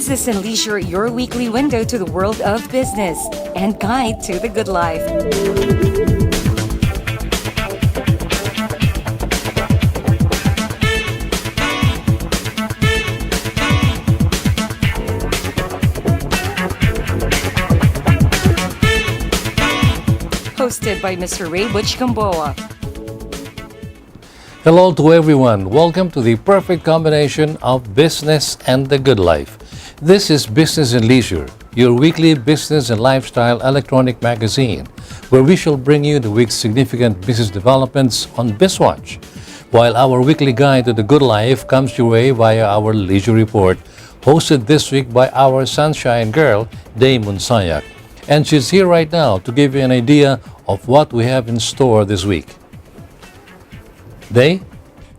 Business and Leisure, your weekly window to the world of business and guide to the good life. Hosted by Mr. Ray Butch Gamboa. Hello to everyone. Welcome to the perfect combination of business and the good life. This is Business and Leisure, your weekly business and lifestyle electronic magazine, where we shall bring you the week's significant business developments on BizWatch, while our weekly guide to the good life comes your way via our Leisure Report, hosted this week by our sunshine girl, Day Munsayak. And she's here right now to give you an idea of what we have in store this week. Day?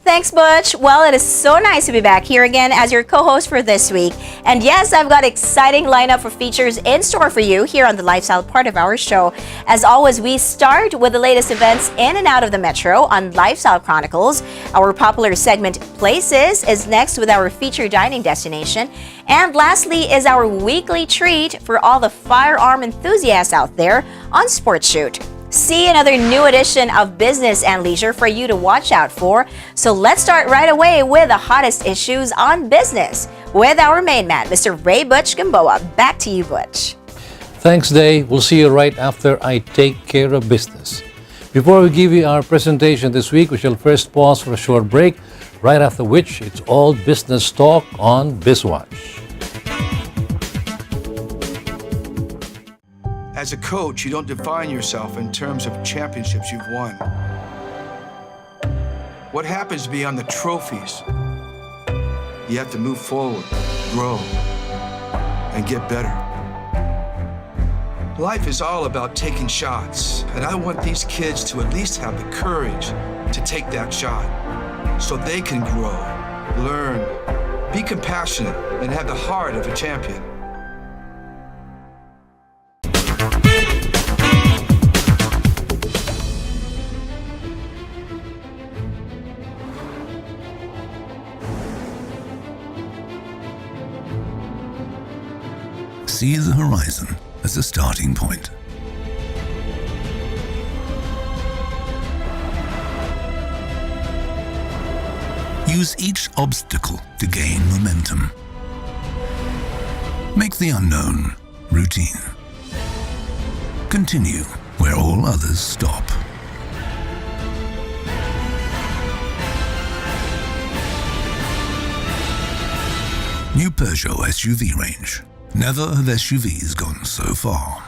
Thanks, Butch. Well, it is so nice to be back here again as your co-host for this week. And yes, I've got exciting lineup for features in store for you here on the lifestyle part of our show. As always, we start with the latest events in and out of the metro on Lifestyle Chronicles. Our popular segment Places is next with our featured dining destination. And lastly is our weekly treat for all the firearm enthusiasts out there on Sports Shoot. See another new edition of Business and Leisure for you to watch out for. So let's start right away with the hottest issues on business with our main man, Mr. Ray Butch Gamboa. Back to you, Butch. Thanks, Day. We'll see you right after I take care of business. Before we give you our presentation this week, we shall first pause for a short break, right after which it's all business talk on BizWatch. As a coach, you don't define yourself in terms of championships you've won. What happens beyond the trophies? You have to move forward, grow, and get better. Life is all about taking shots, and I want these kids to at least have the courage to take that shot so they can grow, learn, be compassionate, and have the heart of a champion. See the horizon as a starting point. Use each obstacle to gain momentum. Make the unknown routine. Continue where all others stop. New Peugeot SUV range. Never have SUVs gone so far.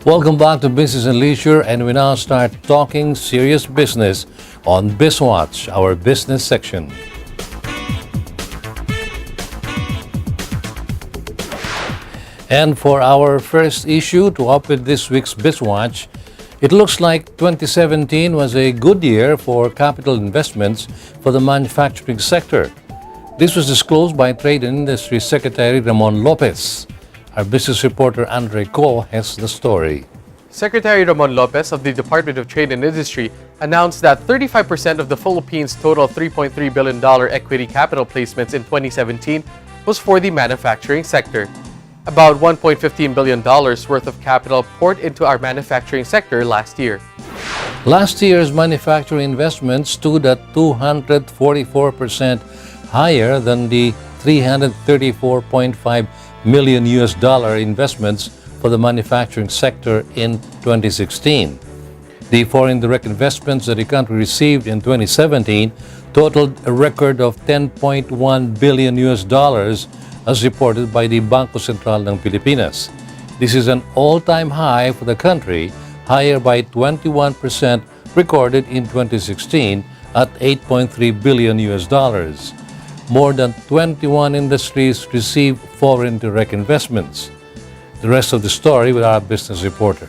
Welcome back to Business and Leisure, and we now start talking serious business on BizWatch, our business section. And for our first issue to open this week's BizWatch, it looks like 2017 was a good year for capital investments for the manufacturing sector. This was disclosed by Trade and Industry Secretary Ramon Lopez. Our business reporter Andre Ko has the story. Secretary Ramon Lopez of the Department of Trade and Industry announced that 35% of the Philippines' total $3.3 billion equity capital placements in 2017 was for the manufacturing sector. About $1.15 billion worth of capital poured into our manufacturing sector last year. Last year's manufacturing investments stood at 244% higher than the $334.5 million investments for the manufacturing sector in 2016. The foreign direct investments that the country received in 2017 totaled a record of $10.1 billion as reported by the Bangko Sentral ng Pilipinas. This is an all-time high for the country, higher by 21% recorded in 2016 at 8.3 billion US dollars. More than 21 industries received foreign direct investments. The rest of the story with our business reporter.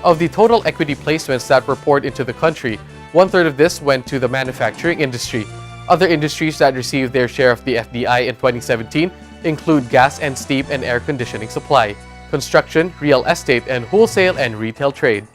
Of the total equity placements that were poured into the country, one-third of this went to the manufacturing industry. Other industries that received their share of the FDI in 2017 include gas and steam and air conditioning supply, construction, real estate, and wholesale and retail trade.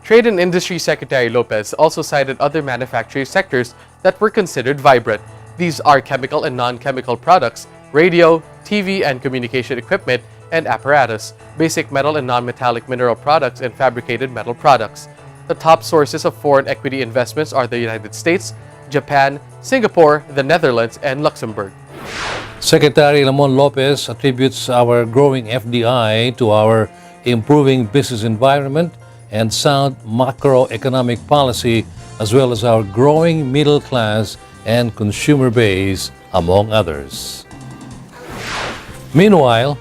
Trade and Industry Secretary Lopez also cited other manufacturing sectors that were considered vibrant. These are chemical and non-chemical products, radio, TV and communication equipment, and apparatus, basic metal and non-metallic mineral products, and fabricated metal products. The top sources of foreign equity investments are the United States, Japan, Singapore, the Netherlands, and Luxembourg. Secretary Lamon Lopez attributes our growing FDI to our improving business environment and sound macroeconomic policy, as well as our growing middle class and consumer base, among others. Meanwhile,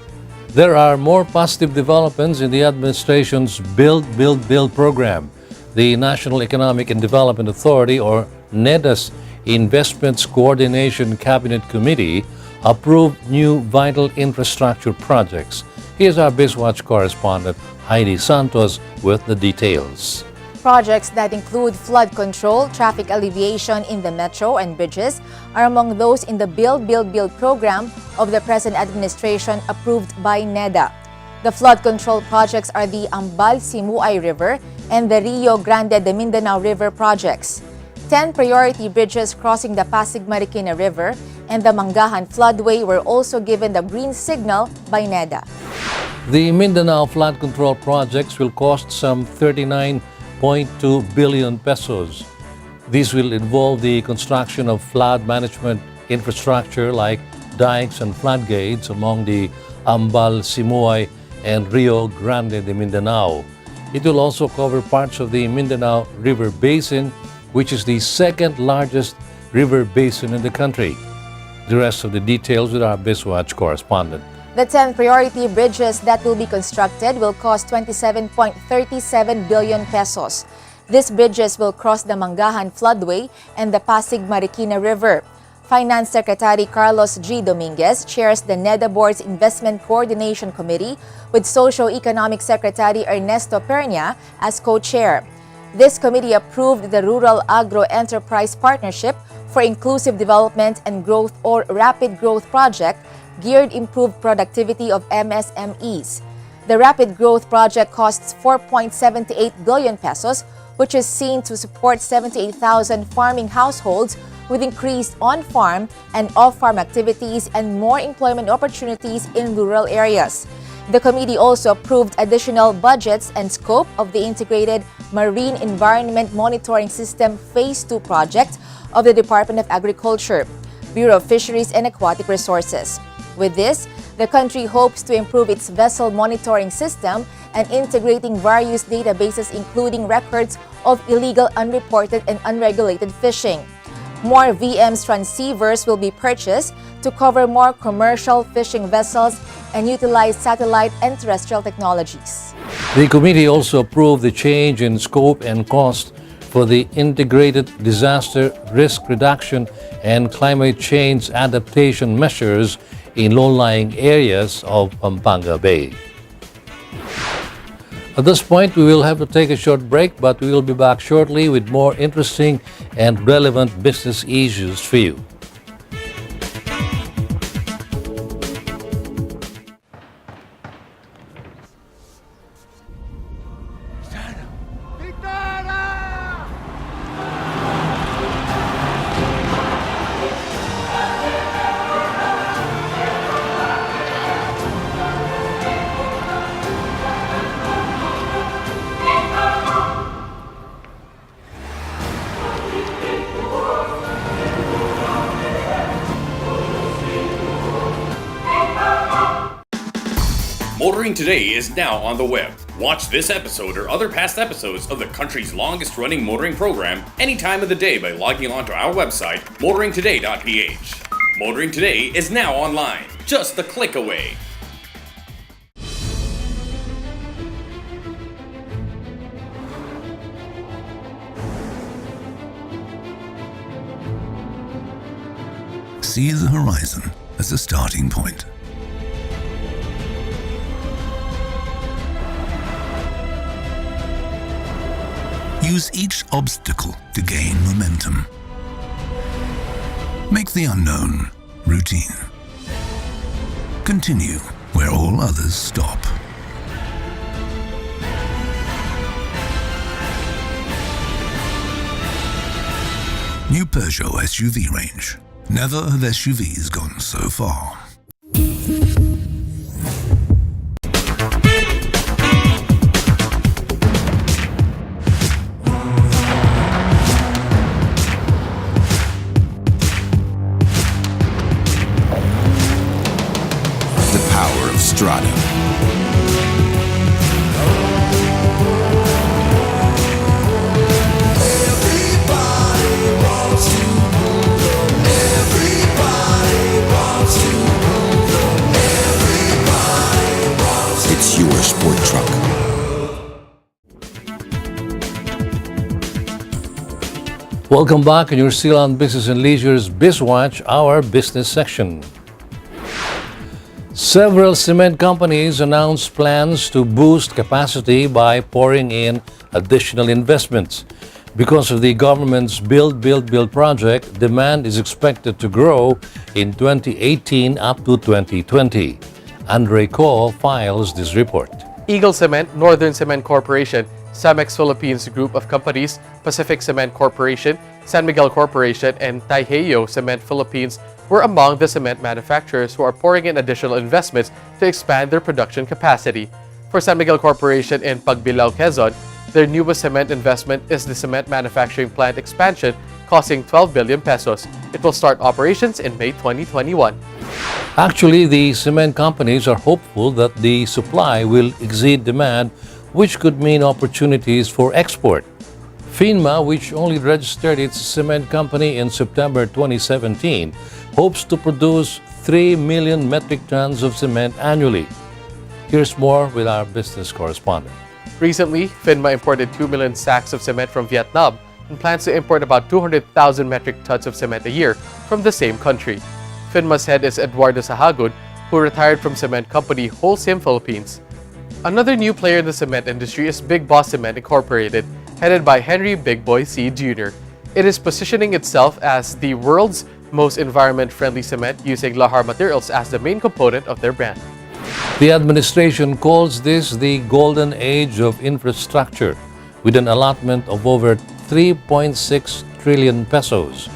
there are more positive developments in the administration's Build, Build, Build program. The National Economic and Development Authority, or NEDA's Investments Coordination Cabinet Committee, approved new vital infrastructure projects. Here's our BizWatch correspondent, Heidi Santos, with the details. Projects that include flood control, traffic alleviation in the metro and bridges are among those in the Build, Build, Build program of the present administration approved by NEDA. The flood control projects are the Ambal-Simuay River and the Rio Grande de Mindanao River projects. 10 priority bridges crossing the Pasig-Marikina River and the Mangahan floodway were also given the green signal by NEDA. The Mindanao flood control projects will cost some 39.2 billion pesos. These will involve the construction of flood management infrastructure like dikes and floodgates along the Ambal-Simuay and Rio Grande de Mindanao. It will also cover parts of the Mindanao River Basin, which is the second largest river basin in the country. The rest of the details with our BizWatch correspondent. The 10 priority bridges that will be constructed will cost 27.37 billion pesos. These bridges will cross the Mangahan floodway and the Pasig-Marikina River. Finance Secretary Carlos G. Dominguez chairs the NEDA Board's Investment Coordination Committee with Socio-Economic Secretary Ernesto Pernia as co-chair. This committee approved the Rural Agro Enterprise Partnership for Inclusive Development and Growth, or Rapid Growth Project, geared improved productivity of MSMEs. The Rapid Growth Project costs 4.78 billion pesos, which is seen to support 78,000 farming households with increased on-farm and off-farm activities and more employment opportunities in rural areas. The committee also approved additional budgets and scope of the Integrated Marine Environment Monitoring System Phase 2 project of the Department of Agriculture, Bureau of Fisheries and Aquatic Resources. With this, the country hopes to improve its vessel monitoring system and integrating various databases, including records of illegal, unreported, and unregulated fishing. More VMS transceivers will be purchased to cover more commercial fishing vessels and utilize satellite and terrestrial technologies. The committee also approved the change in scope and cost for the Integrated Disaster Risk Reduction and Climate Change Adaptation measures in low-lying areas of Pampanga Bay. At this point, we will have to take a short break, but we will be back shortly with more interesting and relevant business issues for you. Motoring Today is now on the web. Watch this episode or other past episodes of the country's longest running motoring program any time of the day by logging on to our website, motoringtoday.ph. Motoring Today is now online, just a click away. see the horizon as a starting point. Use each obstacle to gain momentum. Make the unknown routine. Continue where all others stop. New Peugeot SUV range. Never have SUVs gone so far. The power of Strada. It's your sport truck. Welcome back, and you're still on Business and Leisure's BizWatch, our business section. Several cement companies announced plans to boost capacity by pouring in additional investments. Because of the government's Build project, demand is expected to grow in 2018 up to 2020. Andre Ko files this report. Eagle Cement, Northern Cement Corporation, Cemex Philippines Group of Companies, Pacific Cement Corporation, San Miguel Corporation, and Taiheyo Cement Philippines were among the cement manufacturers who are pouring in additional investments to expand their production capacity. For San Miguel Corporation in Pagbilao, Quezon, their newest cement investment is the cement manufacturing plant expansion costing 12 billion pesos. It will start operations in May 2021. Actually, the cement companies are hopeful that the supply will exceed demand, which could mean opportunities for export. FINMA, which only registered its cement company in September 2017, hopes to produce 3 million metric tons of cement annually. Here's more with our business correspondent. Recently, FINMA imported 2 million sacks of cement from Vietnam and plans to import about 200,000 metric tons of cement a year from the same country. FINMA's head is Eduardo Sahagud, who retired from cement company Holcim Philippines. Another new player in the cement industry is Big Boss Cement Incorporated, headed by Henry Big Boy C. Jr. It is positioning itself as the world's most environment-friendly cement, using lahar materials as the main component of their brand. The administration calls this the golden age of infrastructure, with an allotment of over 3.6 trillion pesos.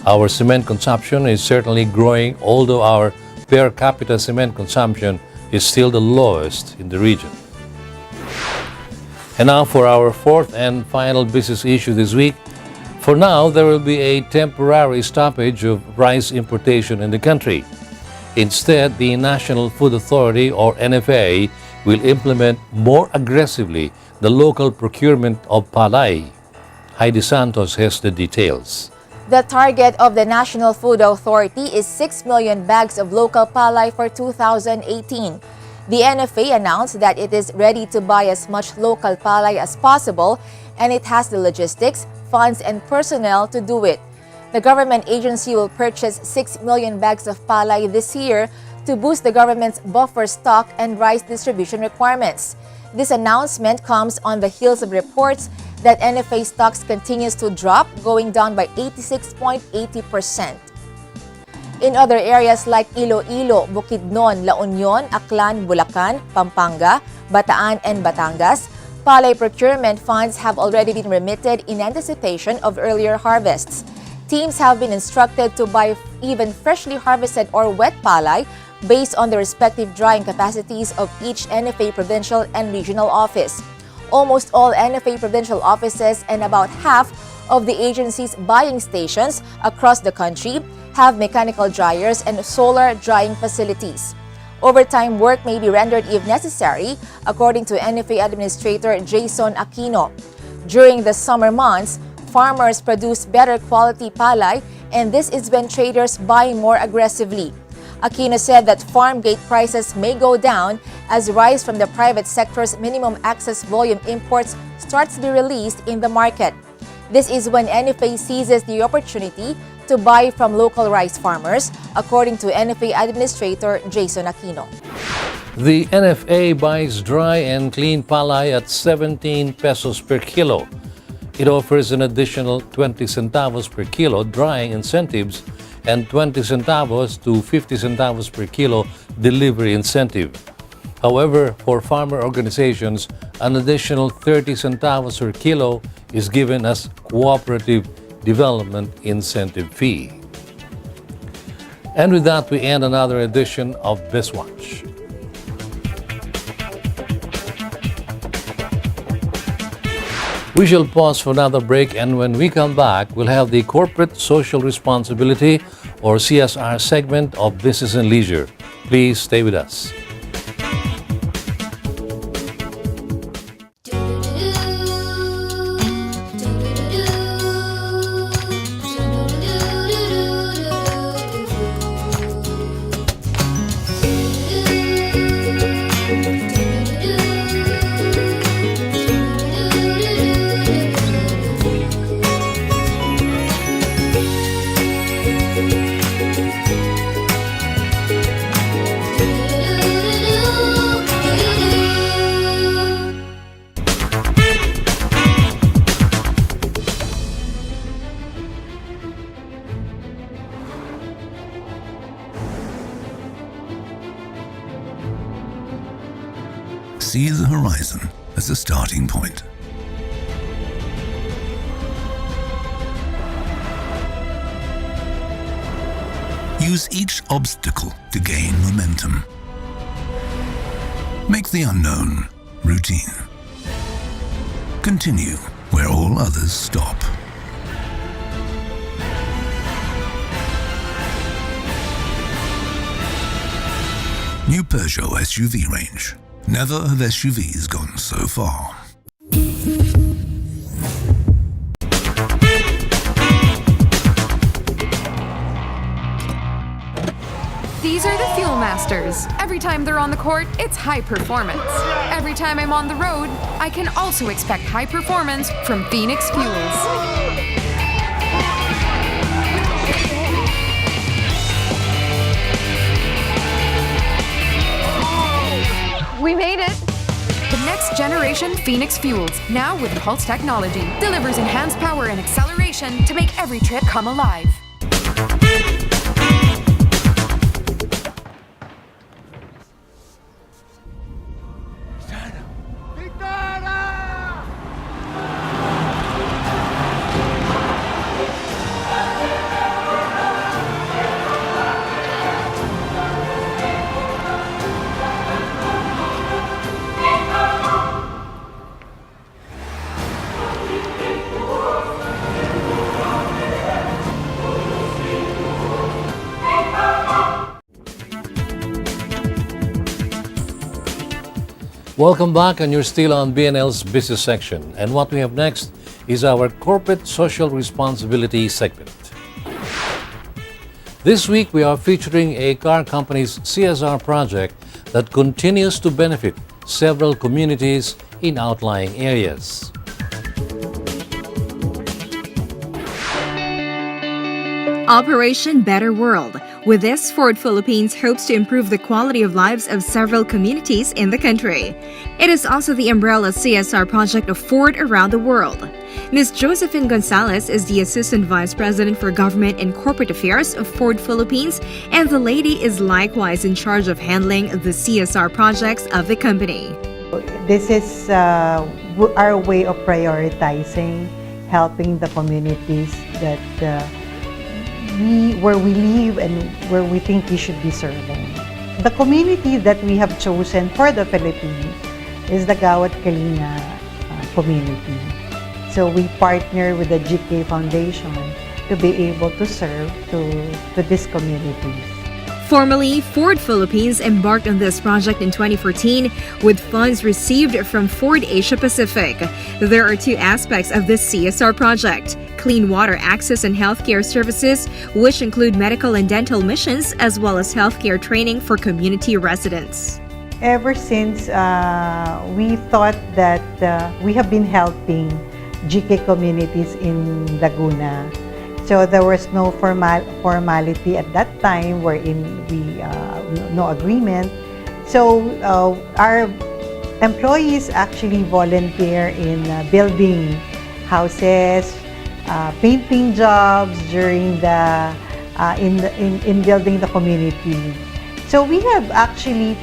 Our cement consumption is certainly growing, although our per capita cement consumption is still the lowest in the region. And now for our fourth and final business issue this week. For now, there will be a temporary stoppage of rice importation in the country. Instead, the National Food Authority, or NFA, will implement more aggressively the local procurement of palay. Heidi Santos has the details. The target of the National Food Authority is 6 million bags of local palay for 2018. The NFA announced that it is ready to buy as much local palay as possible, and it has the logistics, funds, and personnel to do it. The government agency will purchase 6 million bags of palay this year to boost the government's buffer stock and rice distribution requirements. This announcement comes on the heels of reports that NFA stocks continues to drop, going down by 86.80%. In other areas like Iloilo, Bukidnon, La Union, Aklan, Bulacan, Pampanga, Bataan, and Batangas, palay procurement funds have already been remitted in anticipation of earlier harvests. Teams have been instructed to buy even freshly harvested or wet palay based on the respective drying capacities of each NFA provincial and regional office. Almost all NFA provincial offices and about half of the agency's buying stations across the country have mechanical dryers and solar drying facilities. Overtime work may be rendered if necessary, according to NFA Administrator Jason Aquino. During the summer months, farmers produce better quality palay, and this is when traders buy more aggressively. Aquino said that farm gate prices may go down as rice from the private sector's minimum access volume imports starts to be released in the market. This is when NFA seizes the opportunity to buy from local rice farmers, according to NFA Administrator Jason Aquino. The NFA buys dry and clean palay at 17 pesos per kilo. It offers an additional 20 centavos per kilo drying incentives and 20 centavos to 50 centavos per kilo delivery incentive. However, for farmer organizations, an additional 30 centavos per kilo is given as cooperative development incentive fee. And with that, we end another edition of BizWatch. We shall pause for another break, and when we come back, we'll have the Corporate Social Responsibility or CSR segment of Business and Leisure. Please stay with us. See the horizon as a starting point. Use each obstacle to gain momentum. Make the unknown routine. Continue where all others stop. New Peugeot SUV range. Never have SUVs gone so far. These are the Fuel Masters. Every time they're on the court, it's high performance. Every time I'm on the road, I can also expect high performance from Phoenix Fuels. We made it! The next generation Phoenix Fuels, now with Pulse technology, delivers enhanced power and acceleration to make every trip come alive. Welcome back, and you're still on BNL's Business section. And what we have next is our Corporate Social Responsibility segment. This week, we are featuring a car company's CSR project that continues to benefit several communities in outlying areas. Operation Better World. With this, Ford Philippines hopes to improve the quality of lives of several communities in the country. It is also the umbrella CSR project of Ford around the world. Ms. Josephine Gonzalez is the Assistant Vice President for Government and Corporate Affairs of Ford Philippines, and the lady is likewise in charge of handling the CSR projects of the company. This is our way of prioritizing, helping the communities that where we live and where we think we should be serving. The community that we have chosen for the Philippines is the Gawad Kalinga community. So we partner with the GK Foundation to be able to serve to these communities. Formally, Ford Philippines embarked on this project in 2014 with funds received from Ford Asia Pacific. There are two aspects of this CSR project: clean water access and healthcare services, which include medical and dental missions, as well as healthcare training for community residents. Ever since we thought that we have been helping GK communities in Laguna. So there was no formality at that time wherein we no agreement. So our employees actually volunteer in building houses, painting jobs during the in building the community. So we have actually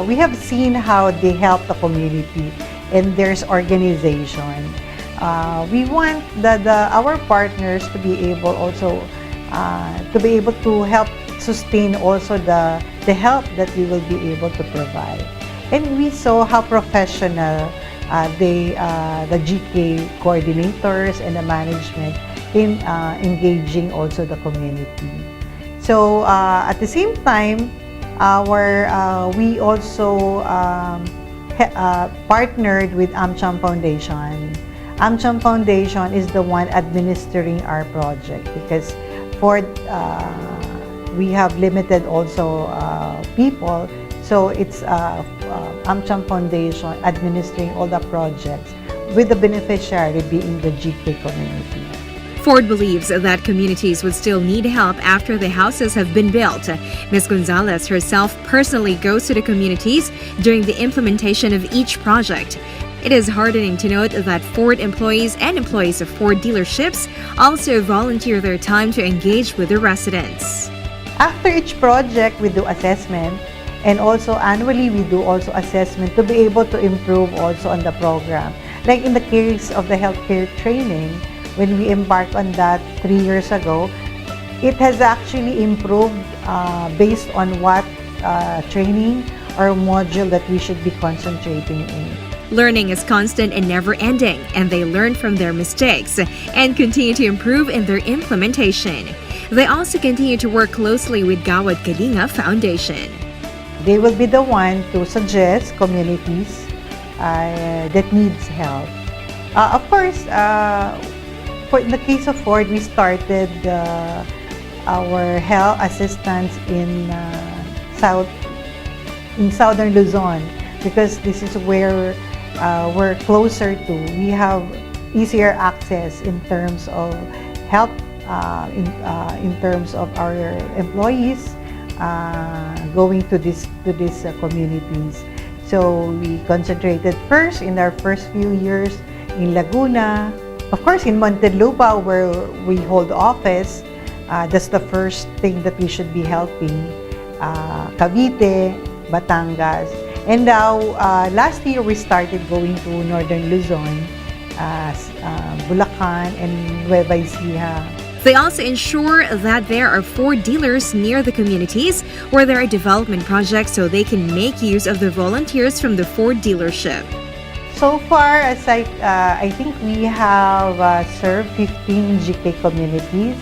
we have seen how they help the community, and there's organization. We want our partners to be able also to help sustain also the help that we will be able to provide. And we saw how professional the GK coordinators and the management in engaging also the community. So at the same time, we also partnered with AmCham Foundation. AmCham Foundation is the one administering our project because we have limited also people, so it's AmCham Foundation administering all the projects, with the beneficiary being the GK community. Ford believes that communities would still need help after the houses have been built. Ms. Gonzalez herself personally goes to the communities during the implementation of each project. It is heartening to note that Ford employees and employees of Ford dealerships also volunteer their time to engage with the residents. After each project, we do assessment, and also annually we do also assessment to be able to improve also on the program. Like in the case of the healthcare training, when we embarked on that 3 years ago, it has actually improved based on what training or module that we should be concentrating in. Learning is constant and never-ending, and they learn from their mistakes and continue to improve in their implementation. They also continue to work closely with Gawad Kalinga Foundation. They will be the one to suggest communities that needs help. Of course, in the case of Ford, we started our health assistance in southern Luzon, because this is where we're closer to. We have easier access in terms of help, in terms of our employees going to these communities. So we concentrated first in our first few years in Laguna. Of course, in Muntinlupa, where we hold office, that's the first thing that we should be helping. Cavite, Batangas. And now, last year, we started going to Northern Luzon, Bulacan, and Nueva Ecija. They also ensure that there are Ford dealers near the communities where there are development projects, so they can make use of the volunteers from the Ford dealership. So far, as I think we have served 15 GK communities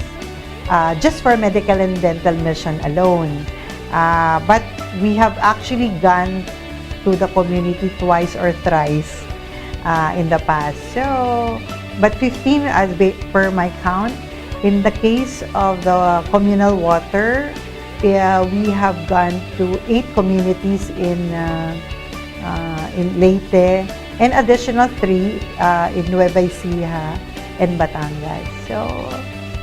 just for medical and dental mission alone. But we have actually gone to the community twice or thrice in the past. So, but 15 as per my count. In the case of the communal water, we have gone to 8 communities in Leyte, and additional 3 in Nueva Ecija and Batangas. So,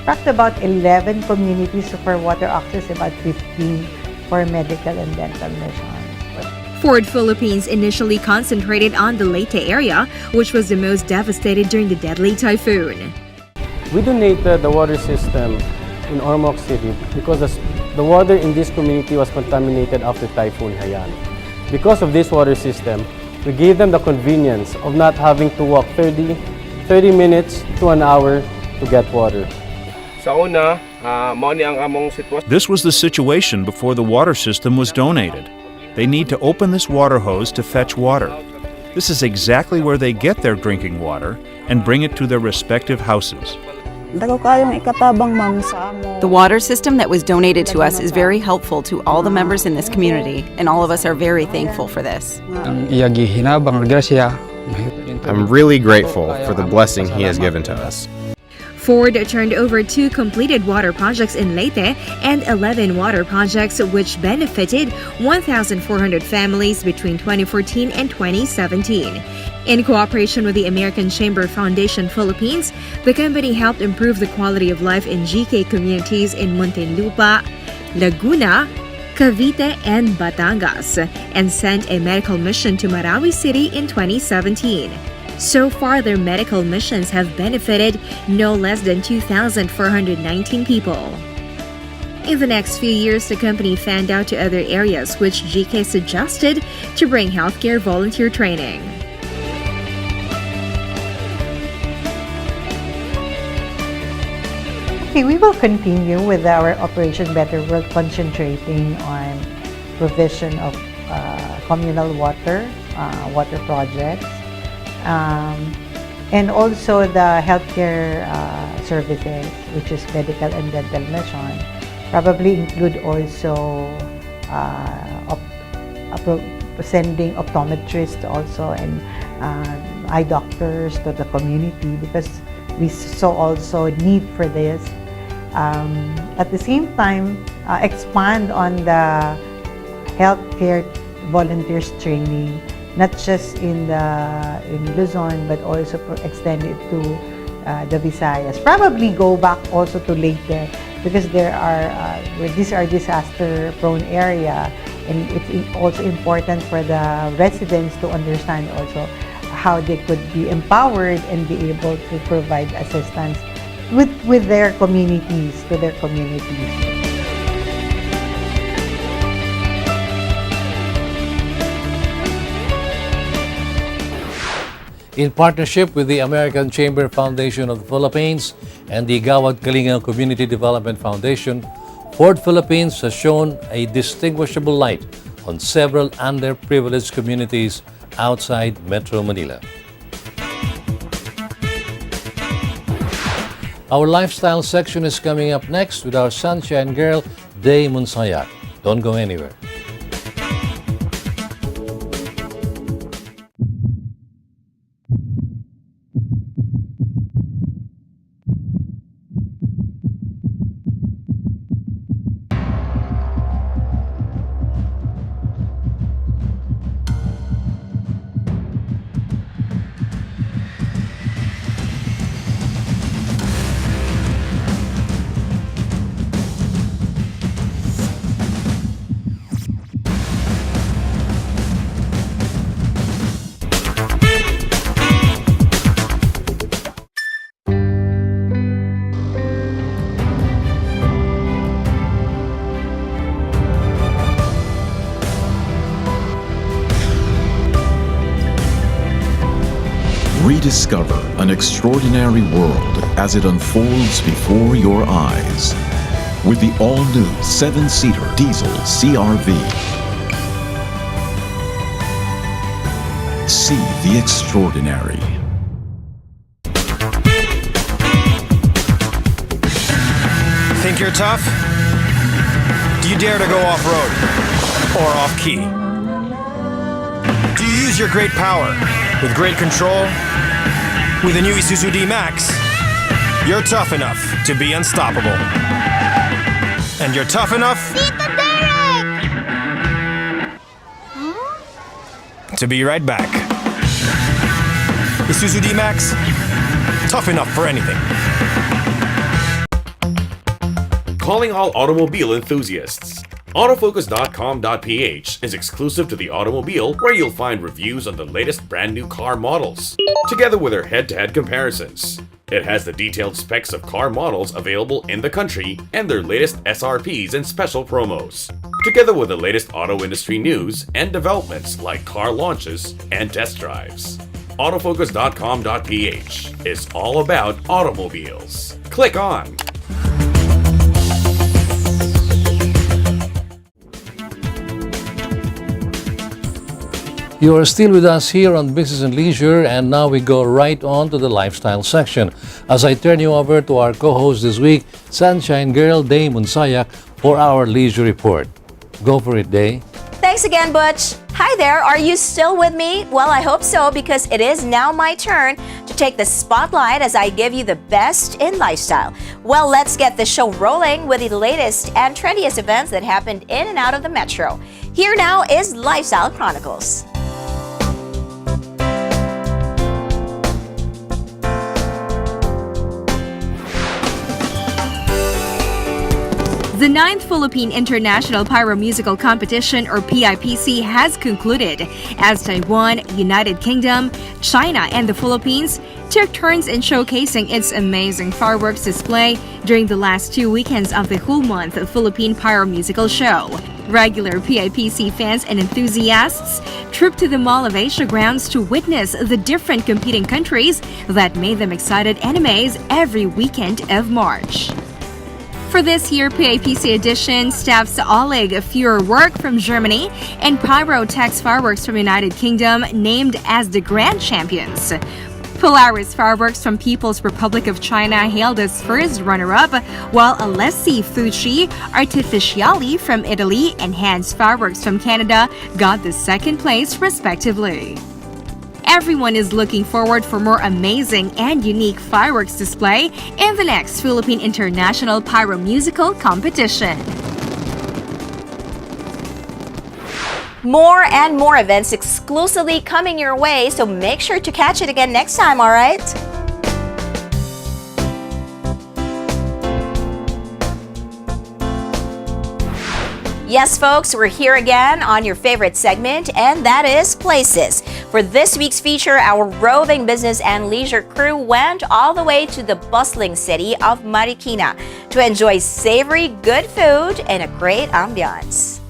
perhaps about 11 communities for water access, about 15 for medical and dental missions. Ford Philippines initially concentrated on the Leyte area, which was the most devastated during the deadly typhoon. We donated the water system in Ormoc City because the water in this community was contaminated after Typhoon Haiyan. Because of this water system, we gave them the convenience of not having to walk 30 minutes to an hour to get water. This was the situation before the water system was donated. They need to open this water hose to fetch water. This is exactly where they get their drinking water and bring it to their respective houses. The water system that was donated to us is very helpful to all the members in this community, and all of us are very thankful for this. I'm really grateful for the blessing he has given to us. Ford turned over 2 completed water projects in Leyte and 11 water projects which benefited 1,400 families between 2014 and 2017. In cooperation with the American Chamber Foundation Philippines, the company helped improve the quality of life in GK communities in Muntinlupa, Laguna, Cavite, and Batangas, and sent a medical mission to Marawi City in 2017. So far, their medical missions have benefited no less than 2,419 people. In the next few years, the company fanned out to other areas which GK suggested to bring healthcare volunteer training. Okay, we will continue with our Operation Better World, concentrating on provision of communal water projects, and also the healthcare services, which is medical and dental mission. Probably include also sending optometrists also and eye doctors to the community, because we saw also need for this. At the same time, expand on the healthcare volunteers training, not just in Luzon, but also extend it to the Visayas. Probably go back also to Leyte, because these are disaster-prone area, and it's also important for the residents to understand also how they could be empowered and be able to provide assistance with their communities, to their communities. In partnership with the American Chamber Foundation of the Philippines and the Gawad Kalinga Community Development Foundation, Ford Philippines has shown a distinguishable light on several underprivileged communities outside Metro Manila. Our lifestyle section is coming up next with our sunshine girl, Day Munsayak. Don't go anywhere. Rediscover an extraordinary world as it unfolds before your eyes with the all-new 7-seater diesel CR-V. See the extraordinary. Think you're tough? Do you dare to go off-road or off-key? Do you use your great power with great control? With the new Isuzu D-Max, you're tough enough to be unstoppable. And you're tough enough to be right back. Isuzu D-Max, tough enough for anything. Calling all automobile enthusiasts. Autofocus.com.ph is exclusive to the automobile, where you'll find reviews on the latest brand new car models, together with their head-to-head comparisons. It has the detailed specs of car models available in the country and their latest SRPs and special promos, together with the latest auto industry news and developments like car launches and test drives. Autofocus.com.ph is all about automobiles. Click on. You are still with us here on Business and Leisure, and now we go right on to the lifestyle section. As I turn you over to our co-host this week, Sunshine Girl Day Munsayak, for our leisure report. Go for it, Day. Thanks again, Butch. Hi there, are you still with me? Well, I hope so, because it is now my turn to take the spotlight as I give you the best in lifestyle. Well, let's get the show rolling with the latest and trendiest events that happened in and out of the metro. Here now is Lifestyle Chronicles. The 9th Philippine International Pyromusical Competition, or PIPC, has concluded as Taiwan, United Kingdom, China, and the Philippines took turns in showcasing its amazing fireworks display during the last 2 weekends of the whole month of Philippine Pyromusical Show. Regular PIPC fans and enthusiasts trooped to the Mall of Asia grounds to witness the different competing countries that made them excited and amazed every weekend of March. For this year PIPC edition, staffs Oleg Feuerwerk from Germany and Pyrotex Fireworks from United Kingdom named as the grand champions. Polaris Fireworks from People's Republic of China hailed as first runner-up, while Alessi Fucci Artificiali from Italy and Hans Fireworks from Canada got the second place respectively. Everyone is looking forward for more amazing and unique fireworks display in the next Philippine International Pyromusical Competition. More and more events exclusively coming your way, so make sure to catch it again next time, all right? Yes, folks, we're here again on your favorite segment, and that is Places. For this week's feature, our roving business and leisure crew went all the way to the bustling city of Marikina to enjoy savory, good food and a great ambiance.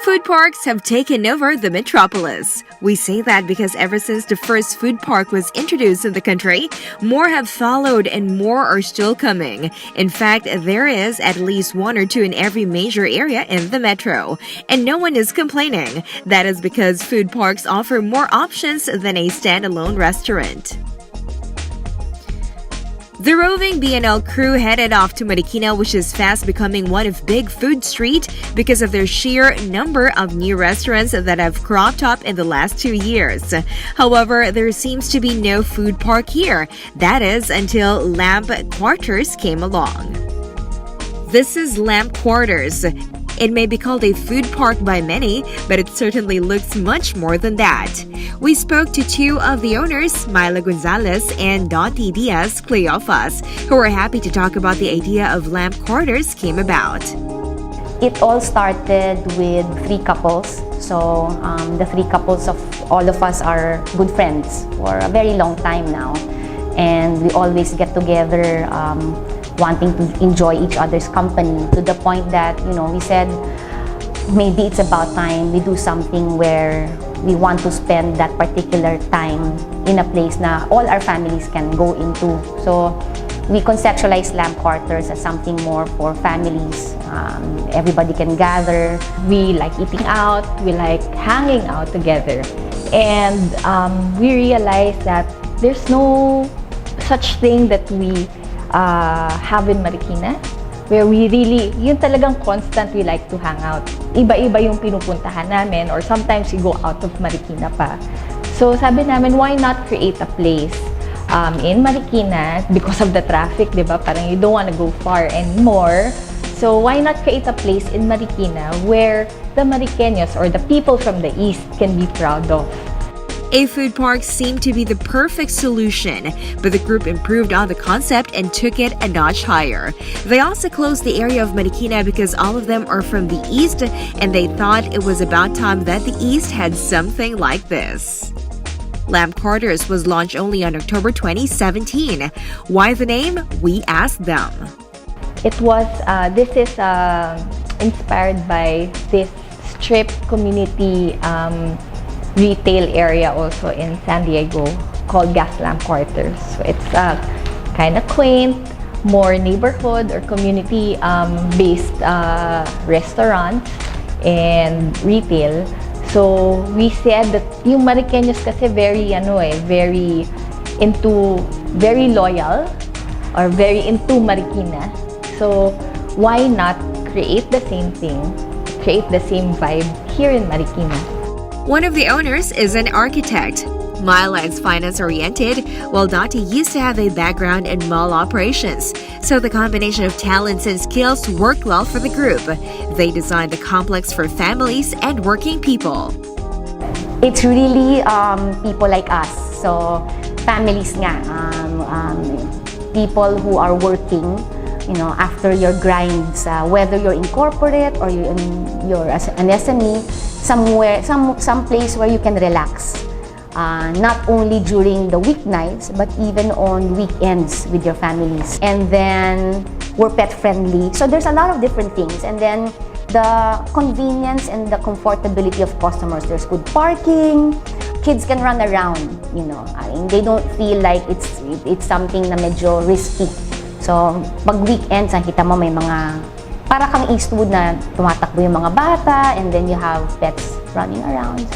Food parks have taken over the metropolis. We say that because ever since the first food park was introduced in the country, more have followed and more are still coming. In fact, there is at least 1 or 2 in every major area in the metro. And no one is complaining. That is because food parks offer more options than a standalone restaurant. The roving BNL crew headed off to Marikina, which is fast becoming one of big food street because of their sheer number of new restaurants that have cropped up in the last 2 years. However, there seems to be no food park here. That is until Lamp Quarters came along. This is Lamp Quarters. It may be called a food park by many, but it certainly looks much more than that. We spoke to 2 of the owners, Myla Gonzalez and Dottie Diaz Cleofas, who were happy to talk about the idea of Lamp Quarters came about. It all started with 3 couples. So the 3 couples of all of us are good friends for a very long time now. And we always get together wanting to enjoy each other's company, to the point that, we said maybe it's about time we do something where we want to spend that particular time in a place na all our families can go into. So we conceptualize Lamp Quarters as something more for families. Everybody can gather. We like eating out, we like hanging out together. And we realized that there's no such thing that we have in Marikina, where we really, yun talagang constant we like to hang out. Iba-iba yung pinupuntahan namin, or sometimes we go out of Marikina pa. So sabi namin, why not create a place in Marikina because of the traffic, di ba? Parang you don't want to go far anymore. So why not create a place in Marikina where the Mariqueños or the people from the East can be proud of? A food park seemed to be the perfect solution, but the group improved on the concept and took it a notch higher. They also closed the area of Marikina because all of them are from the East, and they thought it was about time that the East had something like this. Lamp Quarters was launched only on October 2017. Why the name? We asked them. It was, this is inspired by this strip community retail area also in San Diego called Gaslamp Quarters. So it's kind of quaint, more neighborhood or community-based restaurant and retail. So we said that yung Mariqueños kasi very loyal. or very into Marikina. So why not create the same thing, create the same vibe here in Marikina? One of the owners is an architect. Myla is finance-oriented, while Dottie used to have a background in mall operations. So the combination of talents and skills worked well for the group. They designed the complex for families and working people. It's really people like us. So families nga, people who are working, after your grinds, whether you're in corporate or you're an SME, some place where you can relax. Not only during the weeknights, but even on weekends with your families. And then we're pet friendly. So there's a lot of different things. And then the convenience and the comfortability of customers. There's good parking. Kids can run around, they don't feel like it's something na medyo risky. So pag weekends, nakita mo may mga para kang Eastwood na tumatakbo yung mga bata, and then you have pets running around.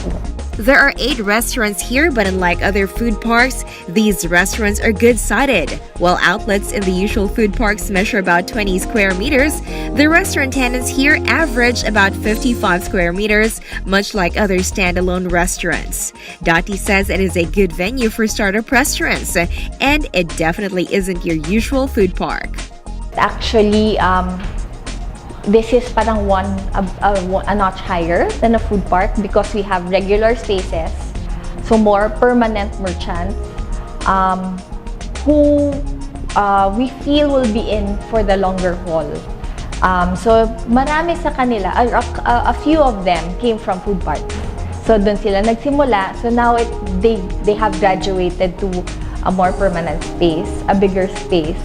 There are 8 restaurants here, but unlike other food parks, these restaurants are good-sided. While outlets in the usual food parks measure about 20 square meters, the restaurant tenants here average about 55 square meters, much like other standalone restaurants. Dottie says it is a good venue for startup restaurants, and it definitely isn't your usual food park. Actually, this is parang a notch higher than a food park because we have regular spaces, so more permanent merchants who we feel will be in for the longer haul. So marami sa kanila, a few of them came from food parks. So dun sila nagsimula. So now they have graduated to a more permanent space, a bigger space.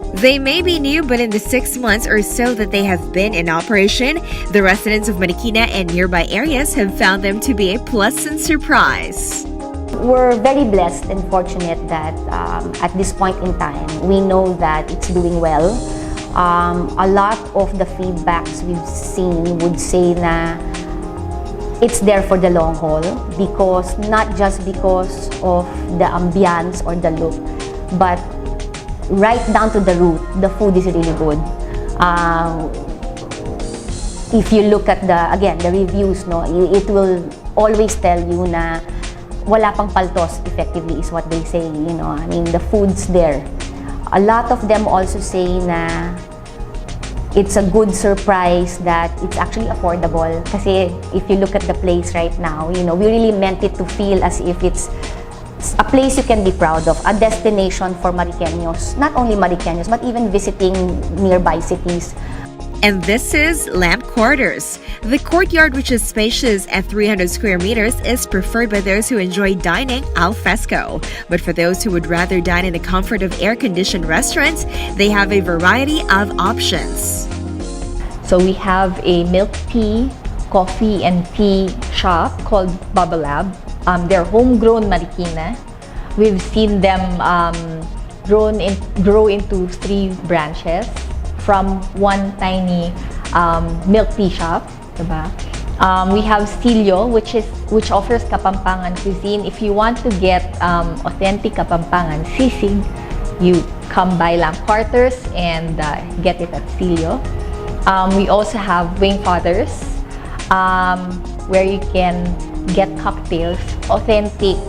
They may be new, but in the 6 months or so that they have been in operation, the residents of Marikina and nearby areas have found them to be a pleasant surprise. We're very blessed and fortunate that at this point in time, we know that it's doing well. A lot of the feedbacks we've seen would say na it's there for the long haul, because not just because of the ambience or the look, but right down to the root, the food is really good. If you look at the reviews, it will always tell you na wala pang paltos, effectively is what they say. The food's there. A lot of them also say na it's a good surprise that it's actually affordable. Kasi if you look at the place right now, we really meant it to feel as if it's a place you can be proud of, a destination for Mariqueños, not only Mariqueños, but even visiting nearby cities. And this is Lamp Quarters. The courtyard, which is spacious at 300 square meters, is preferred by those who enjoy dining al fresco. But for those who would rather dine in the comfort of air-conditioned restaurants, they have a variety of options. So we have a milk tea, coffee and tea shop called Bubble Lab. They're homegrown Marikina. We've seen them grow into 3 branches from one tiny milk tea shop. Diba? We have Stilio, which offers Kapampangan cuisine. If you want to get authentic Kapampangan sisig, you come by Lamp Quarters and get it at Stilio. We also have Wing Fathers, where you can get cocktails, authentic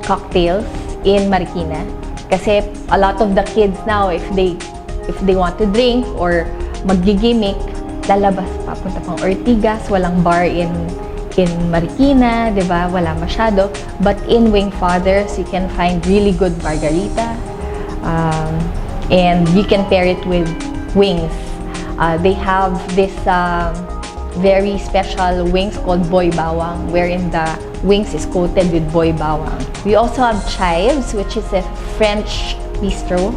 cocktails in Marikina. Kasi a lot of the kids now, if they want to drink or mag-gimmick, lalabas papunta pang Ortigas, walang bar in Marikina, di ba? Wala masyado. But in Wing Fathers, you can find really good margarita, and you can pair it with wings. They have this very special wings called Boy Bawang, wherein the wings is coated with Boy Bawang. We also have Chives, which is a French bistro,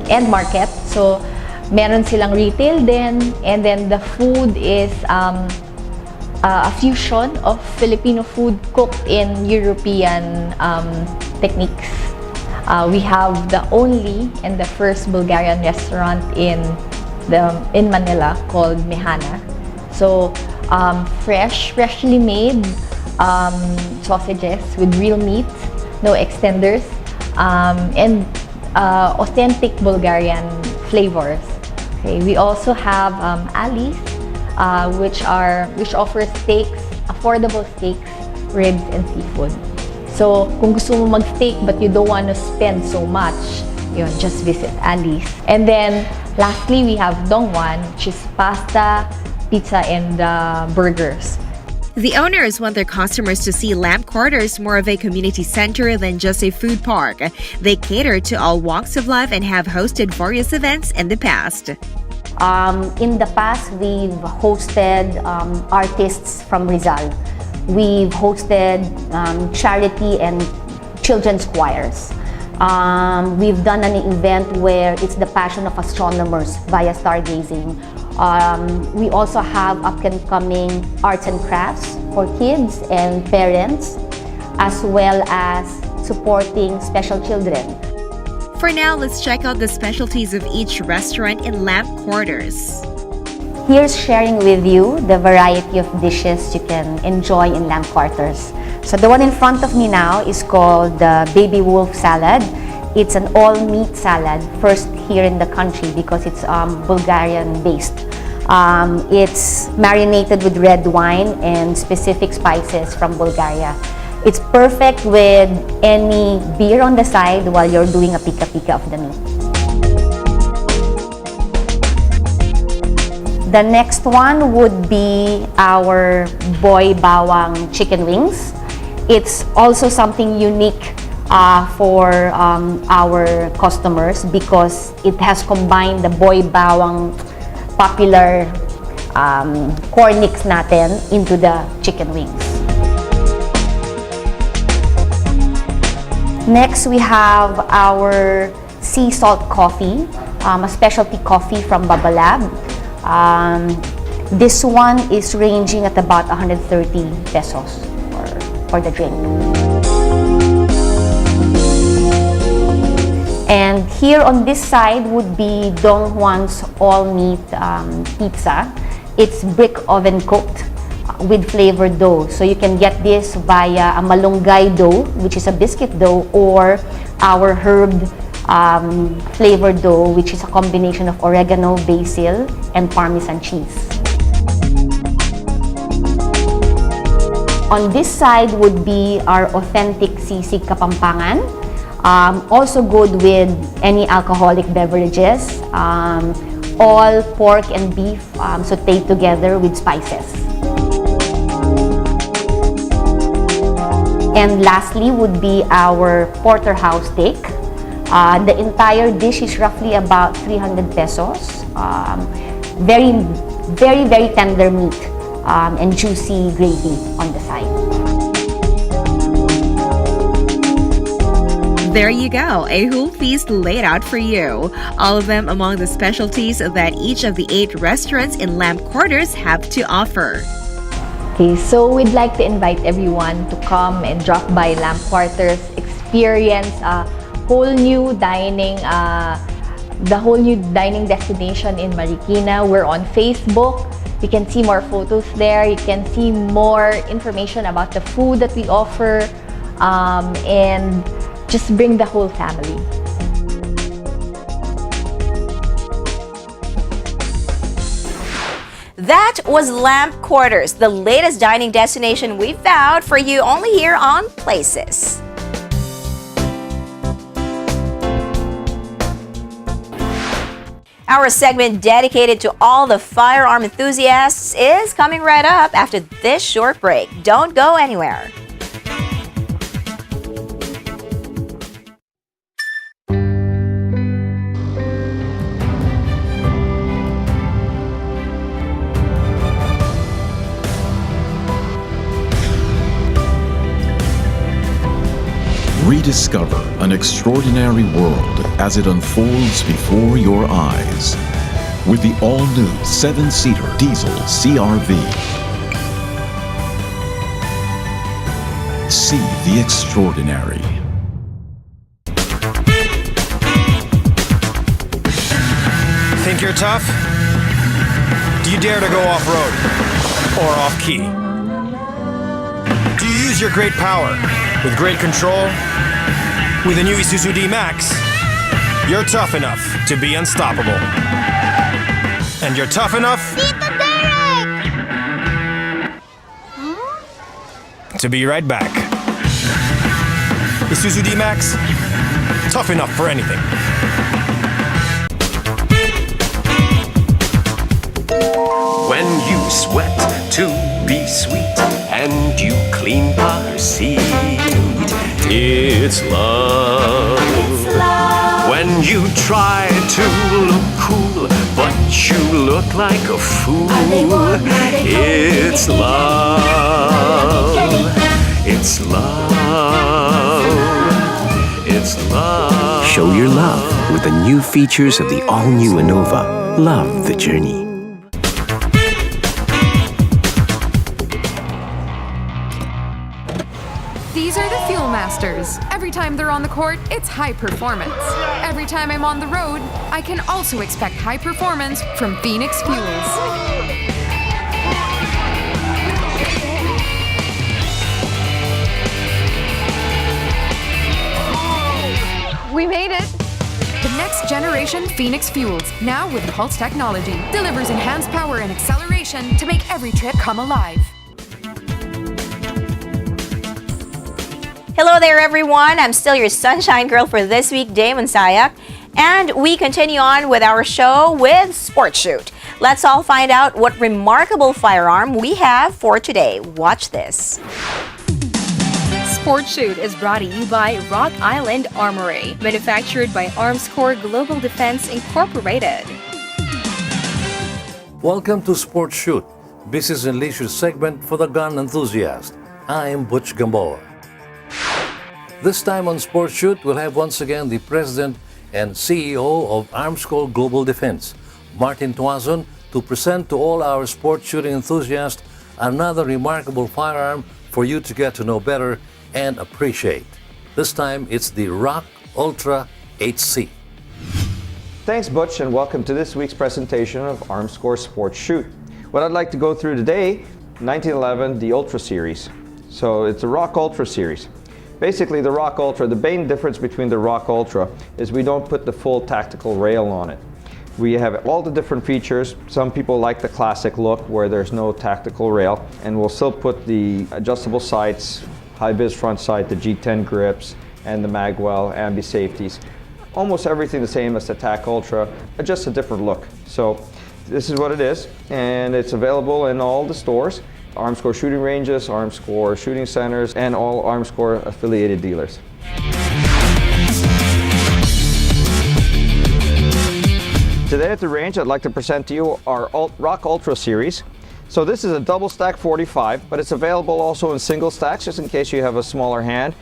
and market. So meron silang retail din, and then the food is a fusion of Filipino food cooked in European techniques. We have the only and the first Bulgarian restaurant in Manila called Mehana. So freshly made sausages with real meat, no extenders, and authentic Bulgarian flavors. Okay, we also have Alice, which offers steaks, affordable steaks, ribs, and seafood. So, kung gusto mo mag-steak but you don't want to spend so much, yun, just visit Alice. And then, lastly, we have Dongwan, which is pasta, pizza, and burgers. The owners want their customers to see Lamp Quarters more of a community center than just a food park. They cater to all walks of life and have hosted various events in the past. In the past, we've hosted artists from Rizal. We've hosted charity and children's choirs. We've done an event where it's the passion of astronomers via stargazing. We also have up-and-coming arts and crafts for kids and parents, as well as supporting special children. For now, let's check out the specialties of each restaurant in Lamp Quarters. Here's sharing with you the variety of dishes you can enjoy in Lamp Quarters. So the one in front of me now is called the Baby Wolf Salad. It's an all-meat salad, first here in the country because it's Bulgarian-based. It's marinated with red wine and specific spices from Bulgaria. It's perfect with any beer on the side while you're doing a pika-pika of the meat. The next one would be our Boy Bawang chicken wings. It's also something unique for our customers because it has combined the Boy Bawang popular cornix natin into the chicken wings. Next, we have our sea salt coffee, a specialty coffee from Babalab. This one is ranging at about 130 pesos for the drink. And here on this side would be Dong Juan's all-meat pizza. It's brick oven cooked with flavored dough. So you can get this via a malunggay dough, which is a biscuit dough, or our herb flavored dough, which is a combination of oregano, basil, and Parmesan cheese. On this side would be our authentic sisig Kapampangan. Also good with any alcoholic beverages. All pork and beef sauteed together with spices. And lastly would be our porterhouse steak. The entire dish is roughly about 300 pesos. Very, very, very tender meat and juicy gravy on the side. There you go, a whole feast laid out for you. All of them among the specialties that each of the 8 restaurants in Lamp Quarters have to offer. Okay, so we'd like to invite everyone to come and drop by Lamp Quarters, experience a whole new dining, destination in Marikina. We're on Facebook. You can see more photos there. You can see more information about the food that we offer, and just bring the whole family. That was Lamp Quarters, the latest dining destination we found for you only here on Places. Our segment dedicated to all the firearm enthusiasts is coming right up after this short break. Don't go anywhere. Rediscover an extraordinary world as it unfolds before your eyes with the all-new 7-seater diesel CR-V. See the extraordinary. Think you're tough? Do you dare to go off-road or off-key? Do you use your great power with great control with the new Isuzu D-Max? You're tough enough to be unstoppable. And you're tough enough to be right back. Isuzu D-Max, tough enough for anything. When you sweat to be sweet and you clean car seat, it's love. When you try to look cool but you look like a fool, it's love. It's love. It's love. Show your love with the new features of the all-new Innova. Love the journey. These are the Fuel Masters. Every time they're on the court, it's high performance. Every time I'm on the road, I can also expect high performance from Phoenix Fuels. We made it! The next generation Phoenix Fuels, now with Pulse technology, delivers enhanced power and acceleration to make every trip come alive. Hello there, everyone. I'm still your sunshine girl for this week, Damon Sayak. And we continue on with our show with Sport Shoot. Let's all find out what remarkable firearm we have for today. Watch this. Sport Shoot is brought to you by Rock Island Armory, manufactured by Armscore Global Defense Incorporated. Welcome to Sport Shoot, business and leisure segment for the gun enthusiast. I'm Butch Gamboa. This time on Sport Shoot, we'll have once again the President and CEO of Armscore Global Defense, Martin Tuazon, to present to all our sport shooting enthusiasts another remarkable firearm for you to get to know better and appreciate. This time, it's the ROC Ultra HC. Thanks, Butch, and welcome to this week's presentation of Armscore Sport Shoot. What I'd like to go through today, 1911, the Ultra Series. So it's the ROC Ultra Series. Basically, the ROC Ultra, the main difference between the ROC Ultra is we don't put the full tactical rail on it. We have all the different features. Some people like the classic look where there's no tactical rail, and we'll still put the adjustable sights, high-vis front sight, the G10 grips, and the magwell, ambi safeties. Almost everything the same as the TAC Ultra, just a different look. So this is what it is, and it's available in all the stores. Armscore shooting ranges, Armscore shooting centers, and all Armscore affiliated dealers. Today at the range, I'd like to present to you our ROC Ultra Series. So this is a double stack 45, but it's available also in single stacks, just in case you have a smaller hand,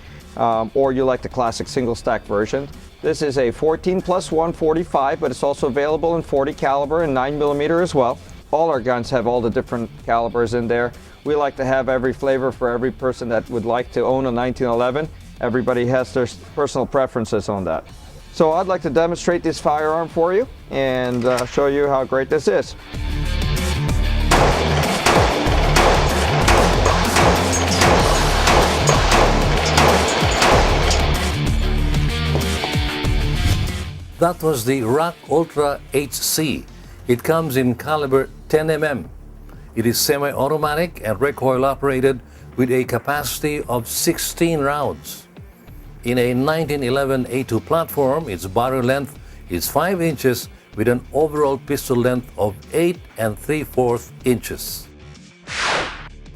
or you like the classic single stack version. This is a 14+1 45, but it's also available in 40 caliber and 9mm as well. All our guns have all the different calibers in there. We like to have every flavor for every person that would like to own a 1911. Everybody has their personal preferences on that. So I'd like to demonstrate this firearm for you and show you how great this is. That was the ROC Ultra HC. It comes in caliber 10mm. It is semi-automatic and recoil operated with a capacity of 16 rounds. In a 1911 A2 platform, its barrel length is 5 inches with an overall pistol length of 8 3/4 inches.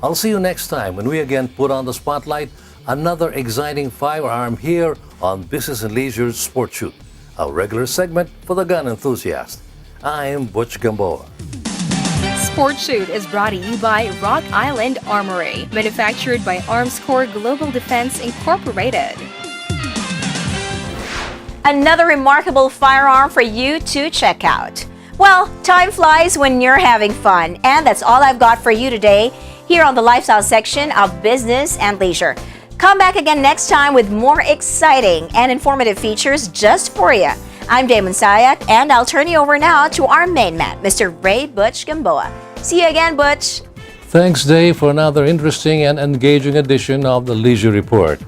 I'll see you next time when we again put on the spotlight another exciting firearm here on Business and Leisure Sport Shoot, our regular segment for the gun enthusiast. I'm Butch Gamboa. Sport Shoot is brought to you by Rock Island Armory, manufactured by Armscore Global Defense Incorporated. Another remarkable firearm for you to check out. Well, time flies when you're having fun, and that's all I've got for you today here on the lifestyle section of Business and Leisure. Come back again next time with more exciting and informative features just for you. I'm Damon Sayak, and I'll turn you over now to our main man, Mr. Ray Butch Gamboa. See you again, Butch. Thanks, Dave, for another interesting and engaging edition of the Leisure Report.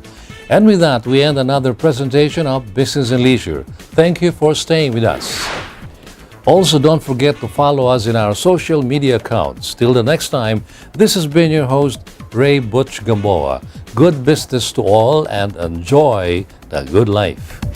And with that, we end another presentation of Business and Leisure. Thank you for staying with us. Also, don't forget to follow us in our social media accounts. Till the next time, this has been your host, Ray Butch Gamboa. Good business to all and enjoy the good life.